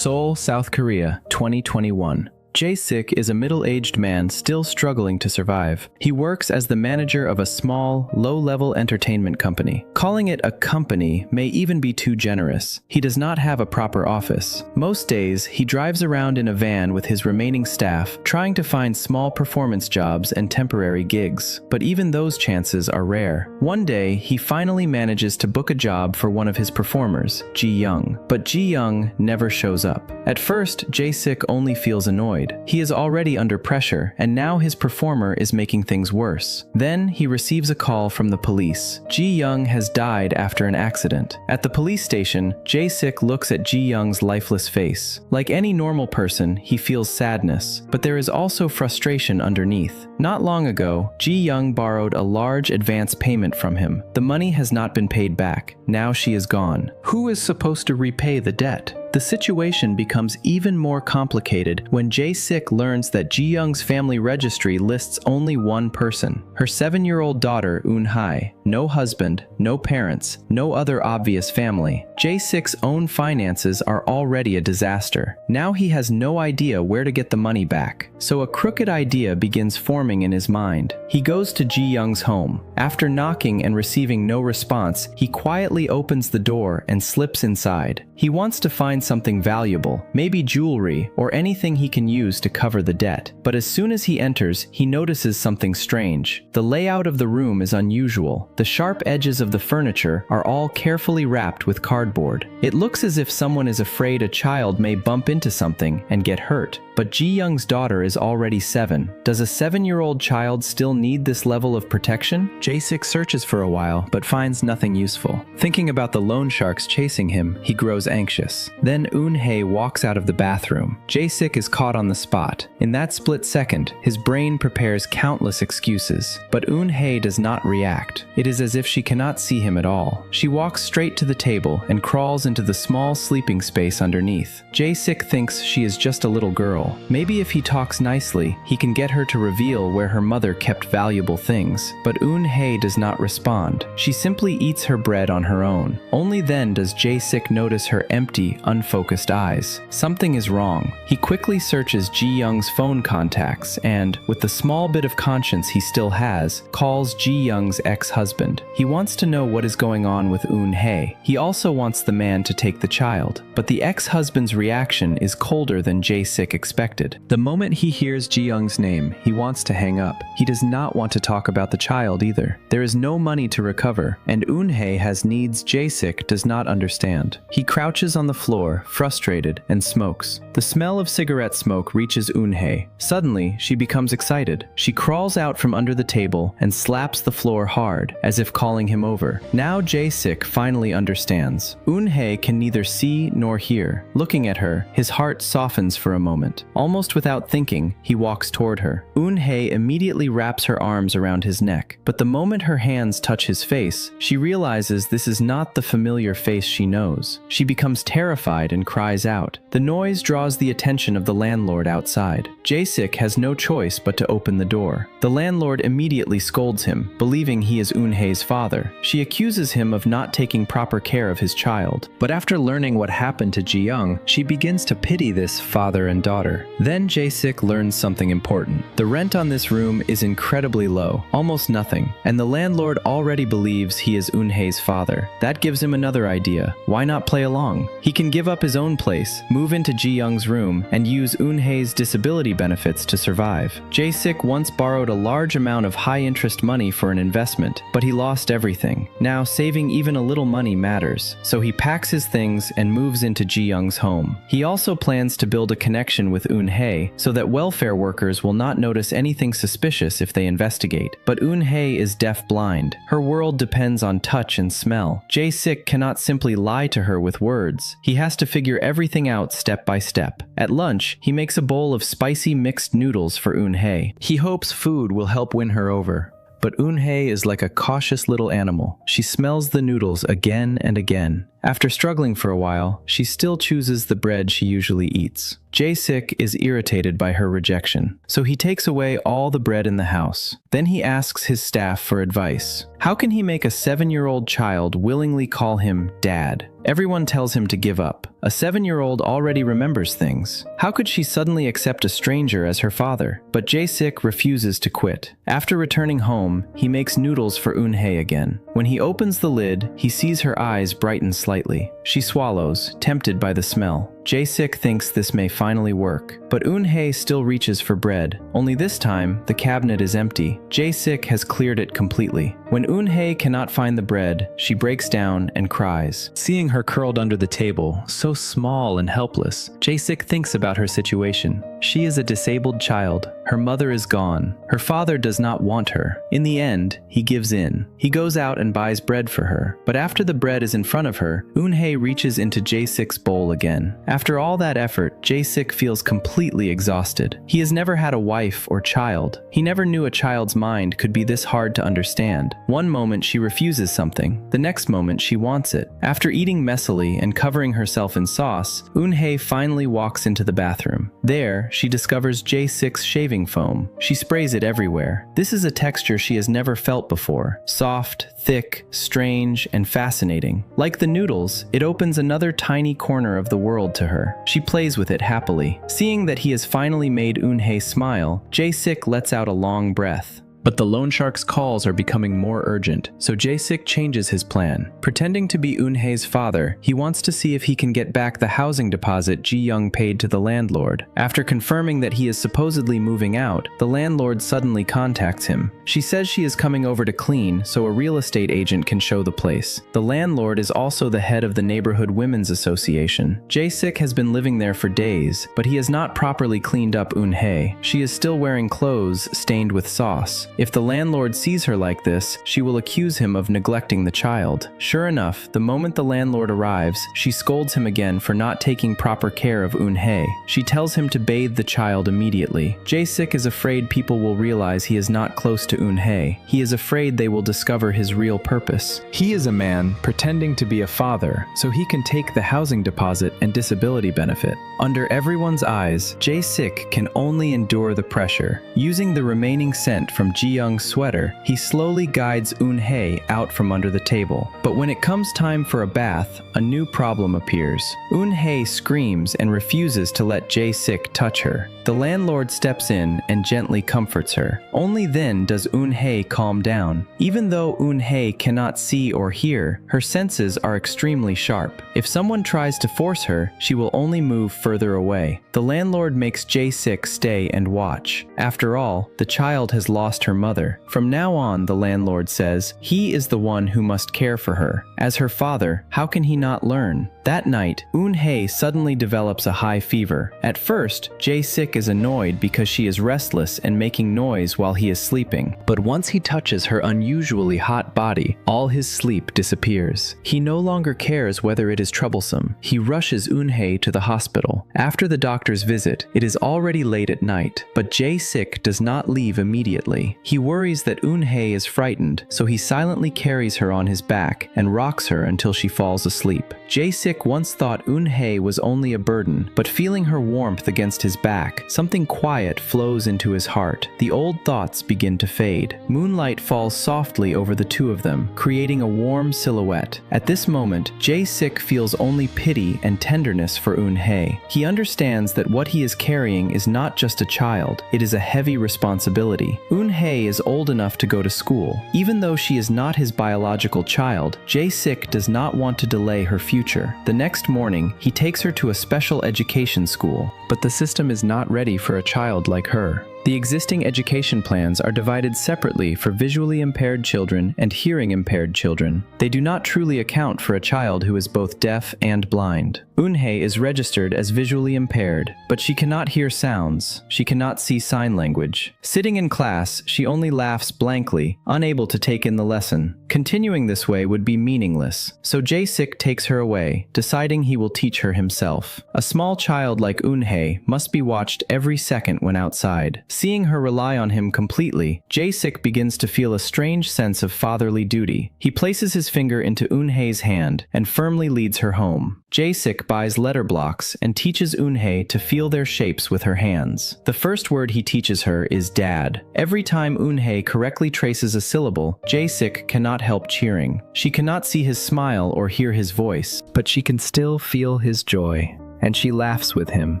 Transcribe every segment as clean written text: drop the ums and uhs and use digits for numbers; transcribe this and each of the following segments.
Seoul, South Korea, 2021. Jae-sik is a middle-aged man still struggling to survive. He works as the manager of a small, low-level entertainment company. Calling it a company may even be too generous. He does not have a proper office. Most days, he drives around in a van with his remaining staff, trying to find small performance jobs and temporary gigs. But even those chances are rare. One day, he finally manages to book a job for one of his performers, Ji-young. But Ji-young never shows up. At first, Jae-sik only feels annoyed. He is already under pressure, and now his performer is making things worse. Then he receives a call from the police. Ji-young has died after an accident. At the police station, Jae-sik looks at Ji-young's lifeless face. Like any normal person, he feels sadness, but there is also frustration underneath. Not long ago, Ji-young borrowed a large advance payment from him. The money has not been paid back. Now she is gone. Who is supposed to repay the debt? The situation becomes even more complicated when Jae-sik learns that Ji-young's family registry lists only one person, her 7-year-old daughter Eun-hye. No husband, no parents, no other obvious family. Jae-sik's own finances are already a disaster. Now he has no idea where to get the money back. So a crooked idea begins forming in his mind. He goes to Ji-young's home. After knocking and receiving no response, he quietly opens the door and slips inside. He wants to find something valuable, maybe jewelry or anything he can use to cover the debt. But as soon as he enters, he notices something strange. The layout of the room is unusual. The sharp edges of the furniture are all carefully wrapped with cardboard. It looks as if someone is afraid a child may bump into something and get hurt. But Ji-young's daughter is already 7. Does a 7-year-old child still need this level of protection? Jae-sik searches for a while, but finds nothing useful. Thinking about the loan sharks chasing him, he grows anxious. Then Eun-hye walks out of the bathroom. Jae-sik is caught on the spot. In that split second, his brain prepares countless excuses. But Eun-hye does not react. It is as if she cannot see him at all. She walks straight to the table and crawls into the small sleeping space underneath. Jae-sik thinks she is just a little girl. Maybe if he talks nicely, he can get her to reveal where her mother kept valuable things. But Eun-hye does not respond. She simply eats her bread on her own. Only then does Jae-sik notice her empty, unfocused eyes. Something is wrong. He quickly searches Ji-young's phone contacts and, with the small bit of conscience he still has, calls Ji-young's ex-husband. He wants to know what is going on with Eun-hye. He also wants the man to take the child. But the ex-husband's reaction is colder than Jae-sik expected. The moment he hears Ji-young's name, he wants to hang up. He does not want to talk about the child either. There is no money to recover, and Eun-hye has needs Jae-sik does not understand. He crouches on the floor, frustrated, and smokes. The smell of cigarette smoke reaches Eun-hye. Suddenly, she becomes excited. She crawls out from under the table and slaps the floor hard, as if calling him over. Now Jae-sik finally understands. Eun-hye can neither see nor hear. Looking at her, his heart softens for a moment. Almost without thinking, he walks toward her. Eun-hye immediately wraps her arms around his neck. But the moment her hands touch his face, she realizes this is not the familiar face she knows. She becomes terrified and cries out. The noise draws the attention of the landlord outside. Jae-sik has no choice but to open the door. The landlord immediately scolds him, believing he is Eun-hye's father. She accuses him of not taking proper care of his child. But after learning what happened to Ji-young, she begins to pity this father and daughter. Then Jae-sik learns something important. The rent on this room is incredibly low, almost nothing, and the landlord already believes he is Eun-hye's father. That gives him another idea. Why not play along? He can give up his own place, move into Ji-young's room, and use Eun-hye's disability benefits to survive. Jae-sik once borrowed a large amount of high-interest money for an investment, but he lost everything. Now, saving even a little money matters, so he packs his things and moves into Ji-young's home. He also plans to build a connection with Eun-hye so that welfare workers will not notice anything suspicious if they investigate. But Eun-hye is deaf-blind. Her world depends on touch and smell. Jae-sik cannot simply lie to her with words. He has to figure everything out step by step. At lunch, he makes a bowl of spicy mixed noodles for Eun-hye. He hopes food will help win her over. But Eun-hye is like a cautious little animal. She smells the noodles again and again. After struggling for a while, she still chooses the bread she usually eats. Jae-sik is irritated by her rejection, so he takes away all the bread in the house. Then he asks his staff for advice. How can he make a 7-year-old child willingly call him dad? Everyone tells him to give up. A 7-year-old already remembers things. How could she suddenly accept a stranger as her father? But Jae-sik refuses to quit. After returning home, he makes noodles for Eun-hye again. When he opens the lid, he sees her eyes brighten slightly. She swallows, tempted by the smell. Jae-sik thinks this may finally work, but Eun-hye still reaches for bread. Only this time, the cabinet is empty. Jae-sik has cleared it completely. When Eun-hye cannot find the bread, she breaks down and cries. Seeing her curled under the table, so small and helpless, Jae-sik thinks about her situation. She is a disabled child. Her mother is gone. Her father does not want her. In the end, he gives in. He goes out and buys bread for her. But after the bread is in front of her, Eun-hye reaches into Jae-sik's bowl again. After all that effort, Jae-sik feels completely exhausted. He has never had a wife or child. He never knew a child's mind could be this hard to understand. One moment she refuses something. The next moment she wants it. After eating messily and covering herself in sauce, Eun-hye finally walks into the bathroom. There, she discovers Jae-sik's shaving foam. She sprays it everywhere. This is a texture she has never felt before. Soft, thick, strange, and fascinating. Like the noodles, it opens another tiny corner of the world to her. She plays with it happily. Seeing that he has finally made Eun-hye smile, Jae-sik lets out a long breath. But the loan shark's calls are becoming more urgent, so Jae-sik changes his plan. Pretending to be Eun-hye's father, he wants to see if he can get back the housing deposit Ji-young paid to the landlord. After confirming that he is supposedly moving out, the landlord suddenly contacts him. She says she is coming over to clean, so a real estate agent can show the place. The landlord is also the head of the neighborhood women's association. Jae-sik has been living there for days, but he has not properly cleaned up Eun-hye. She is still wearing clothes stained with sauce. If the landlord sees her like this, she will accuse him of neglecting the child. Sure enough, the moment the landlord arrives, she scolds him again for not taking proper care of Eun-hye. She tells him to bathe the child immediately. Jae-sik is afraid people will realize he is not close to Eun-hye. He is afraid they will discover his real purpose. He is a man pretending to be a father, so he can take the housing deposit and disability benefit. Under everyone's eyes, Jae-sik can only endure the pressure. Using the remaining scent from Ji-young's sweater, he slowly guides Eun-hye out from under the table. But when it comes time for a bath, a new problem appears. Eun-hye screams and refuses to let Jae-sik touch her. The landlord steps in and gently comforts her. Only then does Eun-hye calm down. Even though Eun-hye cannot see or hear, her senses are extremely sharp. If someone tries to force her, she will only move further away. The landlord makes Jae-sik stay and watch. After all, the child has lost her mother. From now on, the landlord says, he is the one who must care for her. As her father, how can he not learn? That night, Eun-hye suddenly develops a high fever. At first, Jae-sik is annoyed because she is restless and making noise while he is sleeping. But once he touches her unusually hot body, all his sleep disappears. He no longer cares whether it is troublesome. He rushes Eun-hye to the hospital. After the doctor's visit, it is already late at night, but Jae-sik does not leave immediately. He worries that Eun-hye is frightened, so he silently carries her on his back and rocks her until she falls asleep. Jae-sik once thought Eun-hye was only a burden, but feeling her warmth against his back, something quiet flows into his heart. The old thoughts begin to fade. Moonlight falls softly over the two of them, creating a warm silhouette. At this moment, Jae-sik feels only pity and tenderness for Eun-hye. He understands that what he is carrying is not just a child, it is a heavy responsibility. Eun-hye is old enough to go to school. Even though she is not his biological child, Jae-sik does not want to delay her future. The next morning, he takes her to a special education school, but the system is not ready for a child like her. The existing education plans are divided separately for visually impaired children and hearing impaired children. They do not truly account for a child who is both deaf and blind. Eun-hye is registered as visually impaired, but she cannot hear sounds. She cannot see sign language. Sitting in class, she only laughs blankly, unable to take in the lesson. Continuing this way would be meaningless, so Jae-sik takes her away, deciding he will teach her himself. A small child like Eun-hye must be watched every second when outside. Seeing her rely on him completely, Jae-sik begins to feel a strange sense of fatherly duty. He places his finger into Eun-hye's hand and firmly leads her home. Jae-sik buys letter blocks and teaches Eun-hye to feel their shapes with her hands. The first word he teaches her is dad. Every time Eun-hye correctly traces a syllable, Jae-sik cannot help cheering. She cannot see his smile or hear his voice, but she can still feel his joy, and she laughs with him.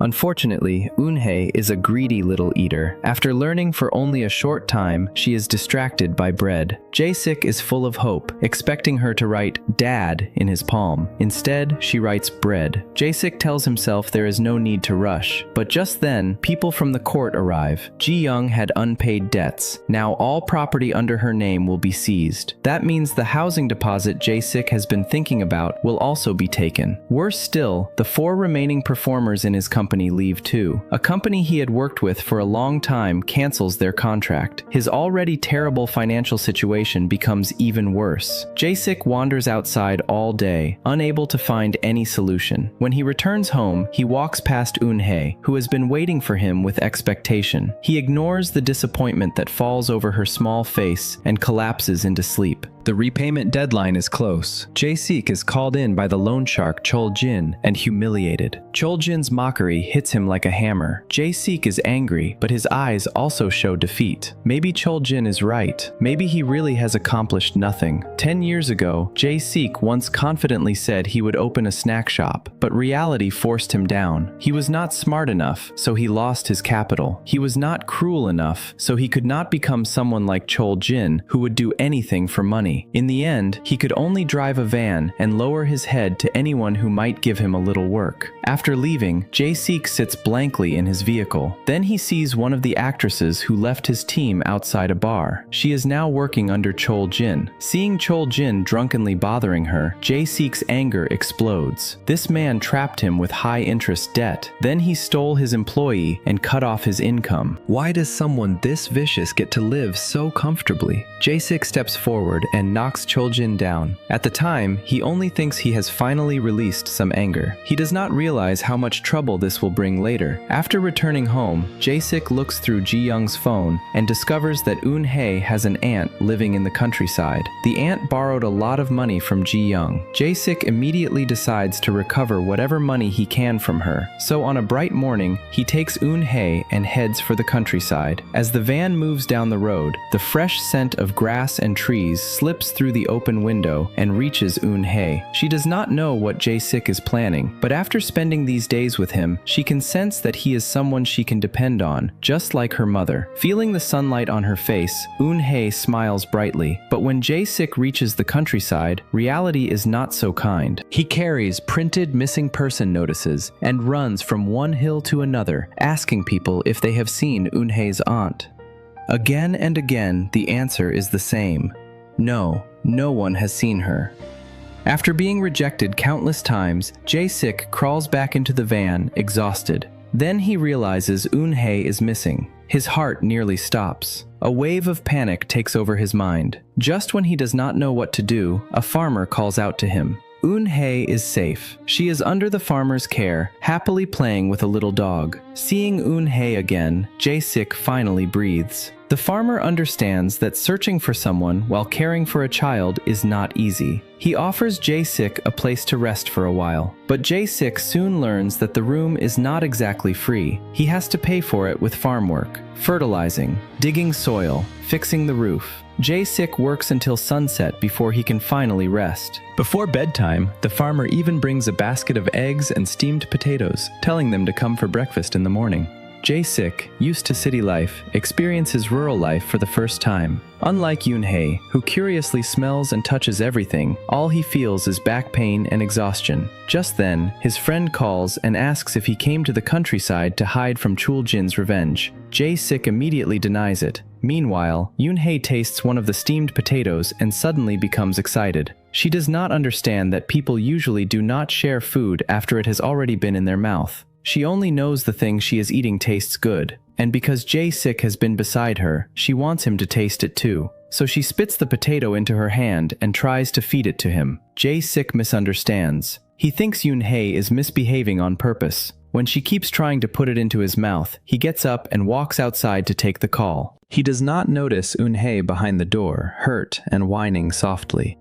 Unfortunately, Eun-hye is a greedy little eater. After learning for only a short time, she is distracted by bread. Jae-sik is full of hope, expecting her to write "dad" in his palm. Instead, she writes "bread." Jae-sik tells himself there is no need to rush. But just then, people from the court arrive. Ji-young had unpaid debts. Now all property under her name will be seized. That means the housing deposit Jae-sik has been thinking about will also be taken. Worse still, the 4 remaining performers in his company leave too. A company he had worked with for a long time cancels their contract. His already terrible financial situation becomes even worse. Jae-sik wanders outside all day, unable to find any solution. When he returns home, he walks past Eun-hye, who has been waiting for him with expectation. He ignores the disappointment that falls over her small face and collapses into sleep. The repayment deadline is close. Jae-sik is called in by the loan shark Chol-jin and humiliated. Chol-jin's mockery hits him like a hammer. Jae-sik is angry, but his eyes also show defeat. Maybe Chol-jin is right. Maybe he really has accomplished nothing. 10 years ago, Jae-sik once confidently said he would open a snack shop, but reality forced him down. He was not smart enough, so he lost his capital. He was not cruel enough, so he could not become someone like Chol-jin who would do anything for money. In the end, he could only drive a van and lower his head to anyone who might give him a little work. After leaving, Jae-sik sits blankly in his vehicle. Then he sees one of the actresses who left his team outside a bar. She is now working under Chol-jin. Seeing Chol-jin drunkenly bothering her, Jae-sik's anger explodes. This man trapped him with high-interest debt. Then he stole his employee and cut off his income. Why does someone this vicious get to live so comfortably? Jae-sik steps forward and knocks Chol-jin down. At the time, he only thinks he has finally released some anger. He does not realize how much trouble this will bring later. After returning home, Jae-sik looks through Ji-young's phone and discovers that Eun-hye has an aunt living in the countryside. The aunt borrowed a lot of money from Ji-young. Jae-sik immediately decides to recover whatever money he can from her. So on a bright morning, he takes Eun-hye and heads for the countryside. As the van moves down the road, the fresh scent of grass and trees slips through the open window and reaches Eun-hye. She does not know what Jae-sik is planning, but after spending these days with him, she can sense that he is someone she can depend on, just like her mother. Feeling the sunlight on her face, Eun-hye smiles brightly, but when Jae-sik reaches the countryside, reality is not so kind. He carries printed missing person notices and runs from one hill to another, asking people if they have seen Eun-hye's aunt. Again and again, the answer is the same. No, no one has seen her. After being rejected countless times, Jae-sik crawls back into the van, exhausted. Then he realizes Eun-hye is missing. His heart nearly stops. A wave of panic takes over his mind. Just when he does not know what to do, a farmer calls out to him. Eun-hye is safe. She is under the farmer's care, happily playing with a little dog. Seeing Eun-hye again, Jae-sik finally breathes. The farmer understands that searching for someone while caring for a child is not easy. He offers Jae-sik a place to rest for a while, but Jae-sik soon learns that the room is not exactly free. He has to pay for it with farm work, fertilizing, digging soil, fixing the roof. Jae-sik works until sunset before he can finally rest. Before bedtime, the farmer even brings a basket of eggs and steamed potatoes, telling them to come for breakfast in the morning. Jae-sik, used to city life, experiences rural life for the first time. Unlike Eun-hye, who curiously smells and touches everything, all he feels is back pain and exhaustion. Just then, his friend calls and asks if he came to the countryside to hide from Chol-jin's revenge. Jae-sik immediately denies it. Meanwhile, Eun-hye tastes one of the steamed potatoes and suddenly becomes excited. She does not understand that people usually do not share food after it has already been in their mouth. She only knows the thing she is eating tastes good, and because Jae-sik has been beside her, she wants him to taste it too. So she spits the potato into her hand and tries to feed it to him. Jae-sik misunderstands. He thinks Eun-hye is misbehaving on purpose. When she keeps trying to put it into his mouth, he gets up and walks outside to take the call. He does not notice Eun-hye behind the door, hurt and whining softly.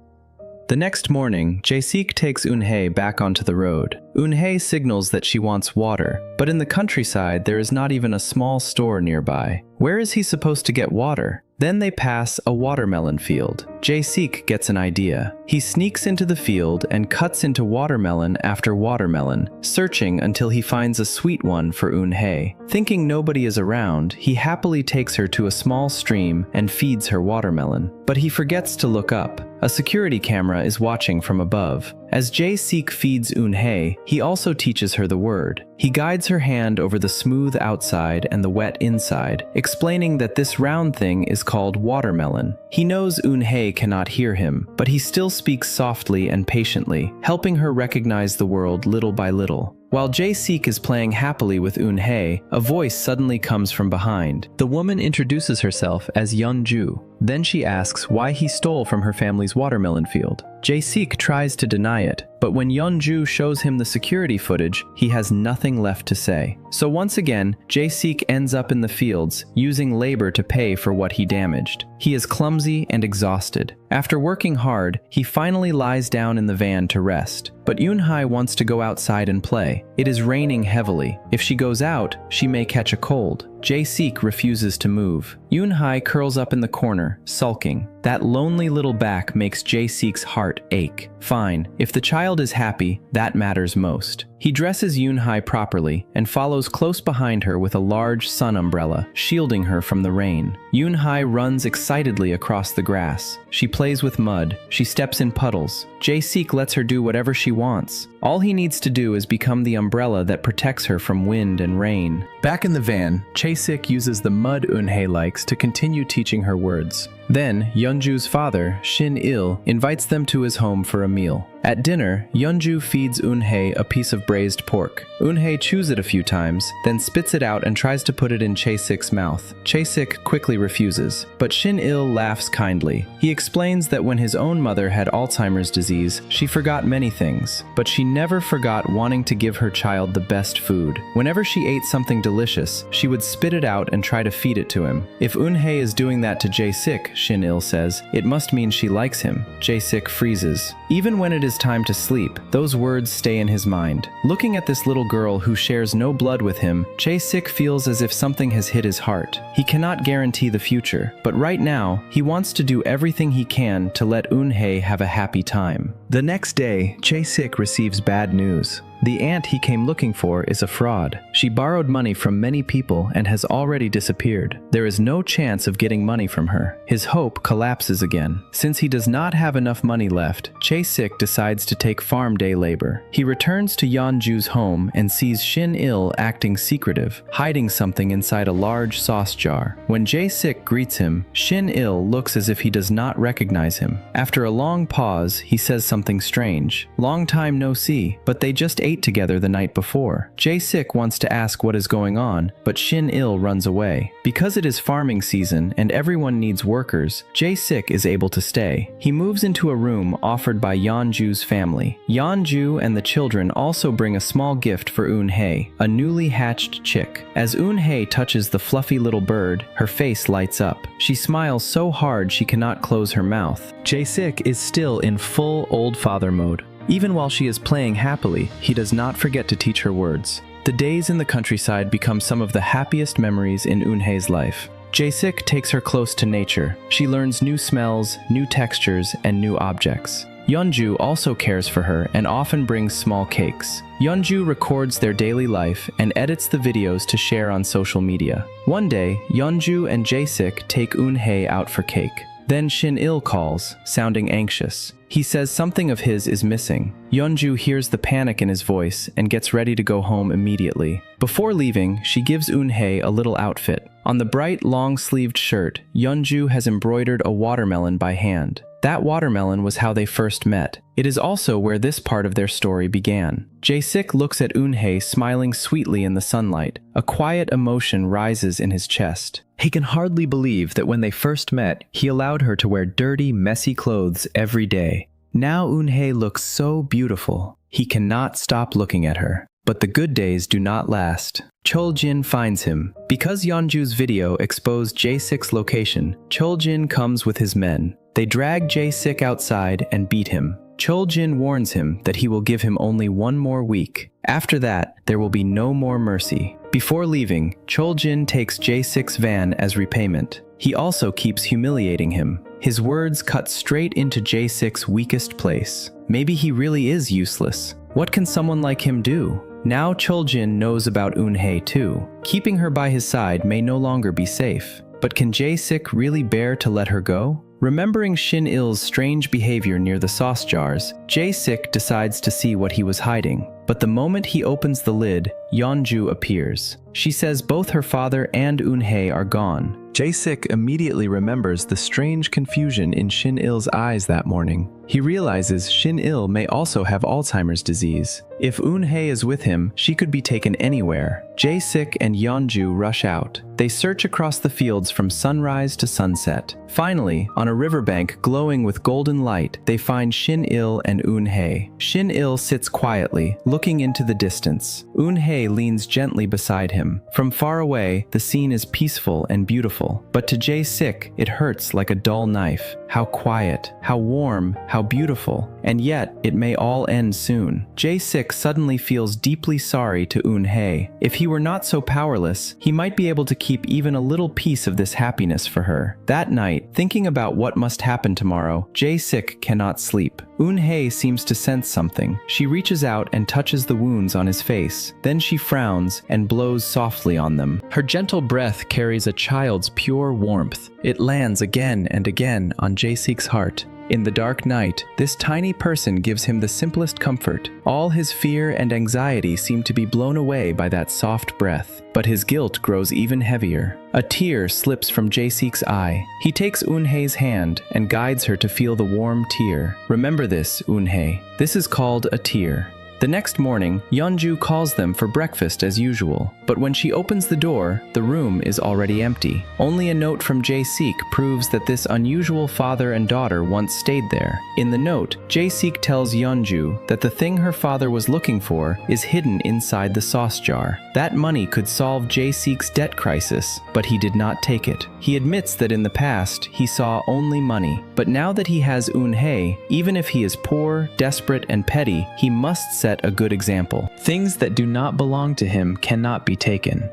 The next morning, Jae-sik takes Eun-hye back onto the road. Eun-hye signals that she wants water, but in the countryside there is not even a small store nearby. Where is he supposed to get water? Then they pass a watermelon field. Jae-sik gets an idea. He sneaks into the field and cuts into watermelon after watermelon, searching until he finds a sweet one for Eun-hye. Thinking nobody is around, he happily takes her to a small stream and feeds her watermelon. But he forgets to look up. A security camera is watching from above. As Jae-sik feeds Eun-hye, he also teaches her the word. He guides her hand over the smooth outside and the wet inside, explaining that this round thing is called watermelon. He knows Eun-hye cannot hear him, but he still speaks softly and patiently, helping her recognize the world little by little. While Jae-sik is playing happily with Eun-hye, a voice suddenly comes from behind. The woman introduces herself as Yeon-ju. Then she asks why he stole from her family's watermelon field. Jae-sik tries to deny it, but when Yeon-ju shows him the security footage, he has nothing left to say. So once again, Jae-sik ends up in the fields, using labor to pay for what he damaged. He is clumsy and exhausted. After working hard, he finally lies down in the van to rest. But Eun-hye wants to go outside and play. It is raining heavily. If she goes out, she may catch a cold. Jae-sik refuses to move. Eun-hye curls up in the corner, sulking. That lonely little back makes Jae-sik's heart ache. Fine, if the child is happy, that matters most. He dresses Eun-hye properly and follows close behind her with a large sun umbrella, shielding her from the rain. Eun-hye runs excitedly across the grass. She plays with mud. She steps in puddles. Jae-sik lets her do whatever she wants. All he needs to do is become the umbrella that protects her from wind and rain. Back in the van, Jae-sik uses the mud Eun-hye likes to continue teaching her words. Then, Yeonju's father, Shin-il, invites them to his home for a meal. At dinner, Yeonju feeds Eun-hye a piece of braised pork. Eun-hye chews it a few times, then spits it out and tries to put it in Jae-sik's mouth. Jae-sik quickly refuses, but Shin-il laughs kindly. He explains that when his own mother had Alzheimer's disease, she forgot many things, but she never forgot wanting to give her child the best food. Whenever she ate something delicious, she would spit it out and try to feed it to him. If Eun-hye is doing that to Jae-sik, Shin-il says, it must mean she likes him. Jae-sik freezes. Even when it is time to sleep, those words stay in his mind. Looking at this little girl who shares no blood with him, Jae-sik feels as if something has hit his heart. He cannot guarantee the future, but right now, he wants to do everything he can to let Eun-hye have a happy time. The next day, Jae-sik receives bad news. The aunt he came looking for is a fraud. She borrowed money from many people and has already disappeared. There is no chance of getting money from her. His hope collapses again. Since he does not have enough money left, Jae-sik decides to take farm day labor. He returns to Yeonju's home and sees Shin-il acting secretive, hiding something inside a large sauce jar. When Jae-sik greets him, Shin-il looks as if he does not recognize him. After a long pause, he says something strange. Long time no see, but they just ate together the night before. Jae-sik wants to ask what is going on, but Shin-il runs away. Because it is farming season and everyone needs workers, Jae-sik is able to stay. He moves into a room offered by Yeonju's family. Yeonju and the children also bring a small gift for Eun-hye, a newly hatched chick. As Eun-hye touches the fluffy little bird, her face lights up. She smiles so hard she cannot close her mouth. Jae-sik is still in full old father mode. Even while she is playing happily, he does not forget to teach her words. The days in the countryside become some of the happiest memories in Eun-hye's life. Jae-sik takes her close to nature. She learns new smells, new textures, and new objects. Yeonju also cares for her and often brings small cakes. Yeonju records their daily life and edits the videos to share on social media. One day, Yeonju and Jae-sik take Eun-hye out for cake. Then Shin-il calls, sounding anxious. He says something of his is missing. Yeonju hears the panic in his voice and gets ready to go home immediately. Before leaving, she gives Eun-hye a little outfit. On the bright, long-sleeved shirt, Yeonju has embroidered a watermelon by hand. That watermelon was how they first met. It is also where this part of their story began. Jae-sik looks at Eun-hye smiling sweetly in the sunlight. A quiet emotion rises in his chest. He can hardly believe that when they first met, he allowed her to wear dirty, messy clothes every day. Now Eun-hye looks so beautiful. He cannot stop looking at her. But the good days do not last. Chol-jin finds him. Because Yeonju's video exposed Jae-sik's location, Chol-jin comes with his men. They drag Jae-sik outside and beat him. Chol-jin warns him that he will give him only 1 more week. After that, there will be no more mercy. Before leaving, Chol-jin takes Jae-sik's van as repayment. He also keeps humiliating him. His words cut straight into Jae-sik's weakest place. Maybe he really is useless. What can someone like him do? Now Chol-jin knows about Eun-hye too. Keeping her by his side may no longer be safe. But can Jae-sik really bear to let her go? Remembering Shin-il's strange behavior near the sauce jars, Jae-sik decides to see what he was hiding. But the moment he opens the lid, Yeonju appears. She says both her father and Eun-hye are gone. Jae-sik immediately remembers the strange confusion in Shin-il's eyes that morning. He realizes Shin-il may also have Alzheimer's disease. If Eun-hye is with him, she could be taken anywhere. Jae-sik and Yeonju rush out. They search across the fields from sunrise to sunset. Finally, on a riverbank glowing with golden light, they find Shin-il and Eun-hye. Shin-il sits quietly, looking into the distance. Eun-hye leans gently beside him. From far away, the scene is peaceful and beautiful. But to Jae-sik, it hurts like a dull knife. How quiet, how warm, how beautiful. And yet, it may all end soon. Jae-sik suddenly feels deeply sorry to Eun-hye. If he were not so powerless, he might be able to keep even a little piece of this happiness for her. That night, thinking about what must happen tomorrow, Jae-sik cannot sleep. Eun-hye seems to sense something. She reaches out and touches the wounds on his face. Then she frowns and blows softly on them. Her gentle breath carries a child's pure warmth. It lands again and again on Jae-sik's heart. In the dark night, this tiny person gives him the simplest comfort. All his fear and anxiety seem to be blown away by that soft breath. But his guilt grows even heavier. A tear slips from Jae-sik's eye. He takes Eun-hye's hand and guides her to feel the warm tear. Remember this, Eun-hye. This is called a tear. The next morning, Yeonju calls them for breakfast as usual. But when she opens the door, the room is already empty. Only a note from Jae-sik proves that this unusual father and daughter once stayed there. In the note, Jae-sik tells Yeonju that the thing her father was looking for is hidden inside the sauce jar. That money could solve Jae-sik's debt crisis, but he did not take it. He admits that in the past, he saw only money. But now that he has Eun-hye, even if he is poor, desperate, and petty, he must set a good example. Things that do not belong to him cannot be taken.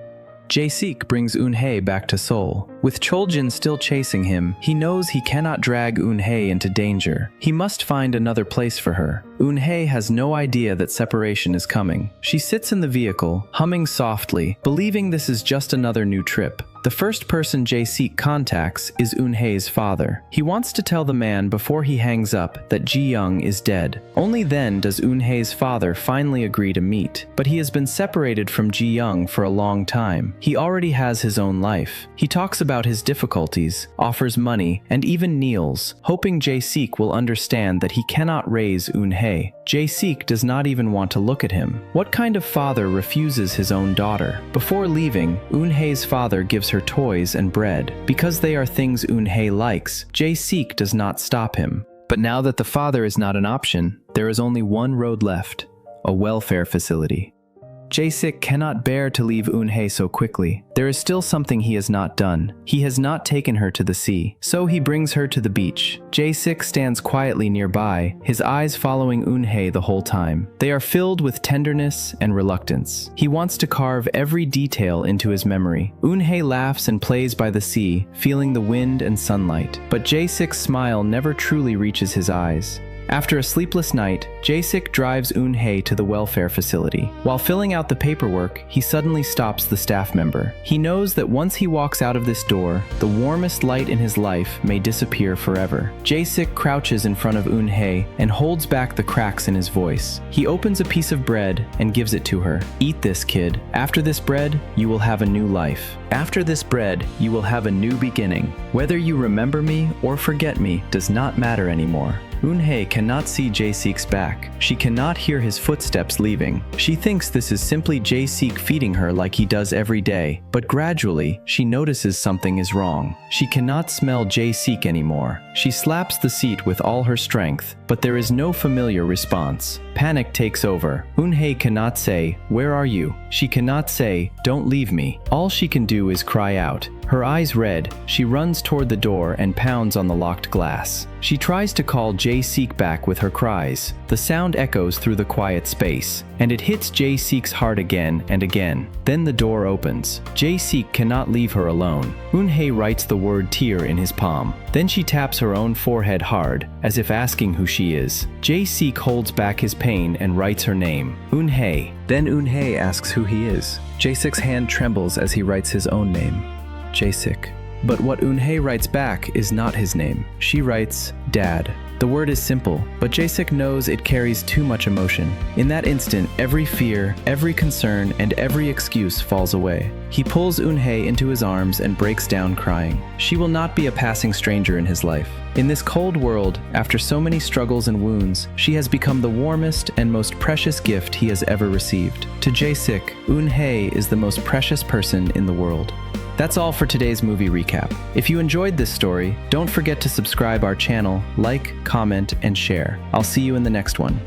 Jae-sik brings Eun-hye back to Seoul. With Chol-jin still chasing him, he knows he cannot drag Eun-hye into danger. He must find another place for her. Eun-hye has no idea that separation is coming. She sits in the vehicle, humming softly, believing this is just another new trip. The first person Jae-sik contacts is Eun-hye's father. He wants to tell the man before he hangs up that Ji-young is dead. Only then does Eun-hye's father finally agree to meet. But he has been separated from Ji-young for a long time. He already has his own life. He talks about his difficulties, offers money, and even kneels, hoping Jae-sik will understand that he cannot raise Eun-hye. Jae-sik does not even want to look at him. What kind of father refuses his own daughter? Before leaving, Eun-hye's father gives her toys and bread. Because they are things Eun-hye likes, Jae-sik does not stop him. But now that the father is not an option, there is only one road left: a welfare facility. Jae-sik cannot bear to leave Eun-hye so quickly. There is still something he has not done. He has not taken her to the sea, so he brings her to the beach. Jae-sik stands quietly nearby, his eyes following Eun-hye the whole time. They are filled with tenderness and reluctance. He wants to carve every detail into his memory. Eun-hye laughs and plays by the sea, feeling the wind and sunlight. But Jae-sik's smile never truly reaches his eyes. After a sleepless night, Jae-sik drives Eun-hye to the welfare facility. While filling out the paperwork, he suddenly stops the staff member. He knows that once he walks out of this door, the warmest light in his life may disappear forever. Jae-sik crouches in front of Eun-hye and holds back the cracks in his voice. He opens a piece of bread and gives it to her. "Eat this, kid. After this bread, you will have a new life. After this bread, you will have a new beginning. Whether you remember me or forget me does not matter anymore." Eun-hye cannot see Jae-seek's back. She cannot hear his footsteps leaving. She thinks this is simply Jae-seek feeding her like he does every day, but gradually, she notices something is wrong. She cannot smell Jae-seek anymore. She slaps the seat with all her strength, but there is no familiar response. Panic takes over. Eun-hye cannot say, "Where are you?" She cannot say, "Don't leave me." All she can do is cry out. Her eyes red, she runs toward the door and pounds on the locked glass. She tries to call Jae-seek back with her cries. The sound echoes through the quiet space, and it hits Jae-seek's heart again and again. Then the door opens. Jae-seek cannot leave her alone. Eun-hye writes the word tear in his palm. Then she taps her own forehead hard, as if asking who she is. Jae-seek holds back his pain and writes her name, Eun-hye. Then Eun-hye asks who he is. Jae-seek's hand trembles as he writes his own name, Jae-seek. But what Eun-hye writes back is not his name. She writes, Dad. The word is simple, but Jae-seek knows it carries too much emotion. In that instant, every fear, every concern, and every excuse falls away. He pulls Eun-hye into his arms and breaks down crying. She will not be a passing stranger in his life. In this cold world, after so many struggles and wounds, she has become the warmest and most precious gift he has ever received. To Jae-seek, Eun-hye is the most precious person in the world. That's all for today's movie recap. If you enjoyed this story, don't forget to subscribe our channel, like, comment, and share. I'll see you in the next one.